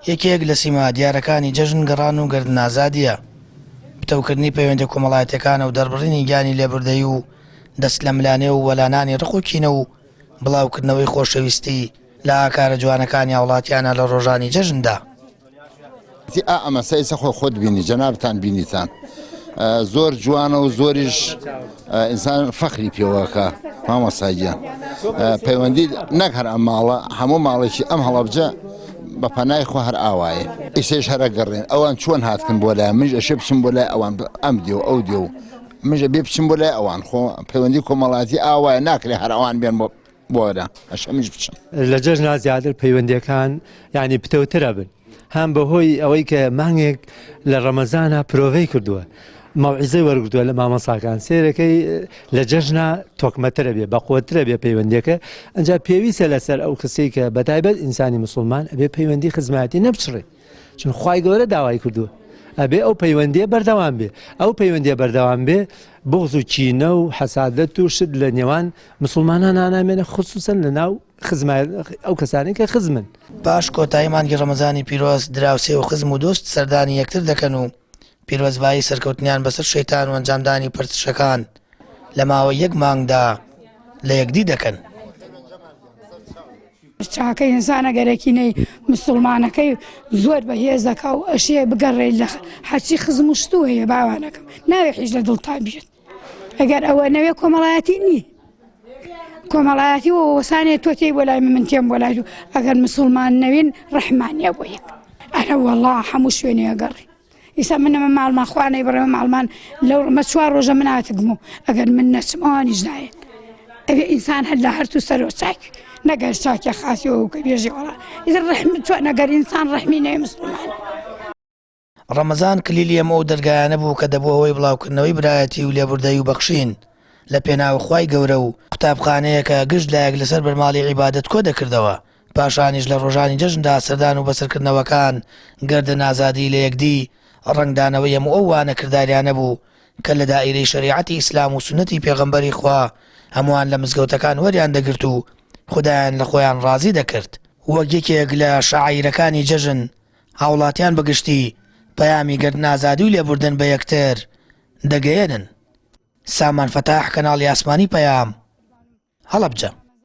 یەکێک لە سیما دیارەکانی جەژن گەڕان و گردن ئازادیە، پتەوکردنی پەیوەندی کۆمەڵایەتەکانە و دەربڕینی گیانی لێبوردەیی و دەست لە ملانێ و وەلانانی ڕقوکینە و بڵاوکردنەوەی خۆشەویستی لە ئاکارە جوانەکانی وڵاتیانە لە ڕۆژانی جەژندا. ئەمە سەیسە خۆت بینی جەنابتان بینیتان زۆر جوانە و زۆریش ئینسان فەخری پێوەکە مامۆستاگیان پەیوەندی نەک هەر ئەم ماڵە هەموو ماڵێکی ئەم هەڵەبجە بە پەنای خۆ هەر ئاوایە ئیسێش هەرە گەڕێن ئەوان چۆن هاتکن بۆ لای منش ئەشێ بچم بۆ لای ئەوان ئەم دیێ و ئەو دیێ و منژە بێ بچم بۆ لای ئەوان خۆ پەیوەندی کۆمەڵاتی ئاوایە ناکرێ هەر ئەوان بێن بۆرە ئەشە منش بچم لە جەژنا زیاتر پەیوەندیەکان یعنی پتەوترە بن هەم بەهۆی ئەوەی کە مانگێک لە ڕەمەزانە پرۆڤەی کردووە مەوعیزەی وەرگرتووە لە مامۆساکان سێرەکەی لە جەژنا تۆکمەترە بێ بەقوترە بێ پەیوەندیەکە ئەنجا پێویستە لەسەر ئەو کەسەی کە بەتایبەت ئینسانی مسلمان ئەبێ پەیوەندی خزمەتی نەبچڕێ چون خوای گەورە داوای کردووە ئەبێ ئەو پەیوەندیە بەردەوام بێ ئەو پەیوەندیە بەردەوام بێ بغز و کینە و حەسادەت و شت لە نێوان مسلمانان نامێنە خصوصەن لە ناو ئەو کەسانی کە خزمن. باش کۆتایی مانگی ڕەمەزانی پیرۆز دراوسێ و خزم و دۆست سەردانی یەکتر دەکەن و پیرۆزبایی سەرکەوتنیان بەسەر شەیتان و ئەنجامدانی پرتشەکان لە ماوەی یەک مانگدا لە یەکدی دەکەن. چاکە ئینسانە گەرەکینەی مسلمانەکەی زۆر بەهێز دەکا و ئەشێ بگەڕێت لە هەرچی خزم و شتو هەیە باوانەکەم ناوێت هیچ لە دڵتان بێت ئەگەر ئەوە نەوێ کۆمەڵایەتی نی کۆمەڵایەتی و وەسانێت تۆ تێی بۆ لای من تێم بۆ لای ئەگەر مسلمان نەوین ڕەحمانیە بۆ یەک ئەرە وەڵڵا هەموو شوێنێ گەڕێ ئیسا منەمە ماڵمان خوانەی بڕێمە ماڵمان لەو مە 4 ڕۆژە من هاتگم و ئەگەر من نەچم ئەوانیش نایەن ئەبێ ئینسان هەر لە هەرتوو سەرۆ چاک نەگەر چاکە خاسی و کە بێژی وڵا ئیتر ڕەحم چۆن نەگەر ئینسان ڕەحمی نەیە مسلمان. ڕەمەزان کلیلی ئەمە و دەرگایانە بوو کە دەبوو هۆی بڵاوکردنەوەی برایەتی و لێبوردەیی و بەخشین لە پێناوی خوای گەورە و قوتابخانەیە کە گشت لایەک لەسەر بەرماڵی عیبادەت کۆ دەکردەوە پاشانیش لە ڕۆژانی جەژندا سەردان و بەسەرکردنەوەکان گەردن ئازادی لە یەکدی ڕنگدانەوەی هەموو ئەو وانە کرداریانە بوو کە لە دائیرەی شەریعەتی ئیسلام و سونەتی پێغەمبەری خوا هەمووان لە مزگەوتەکان وەریان دەگرت و خودایان لە خۆیان ڕازی دەکرد. وەک یەکێک لە شەعائیرەکانی جەژن هاوڵاتیان بەگشتی پەیامی گردن ئازادی و لێبوردن بە یەکتر دەگەیەنن. سامان فەتاح کەناڵی ئاسمانی پەیام هەڵەبجە.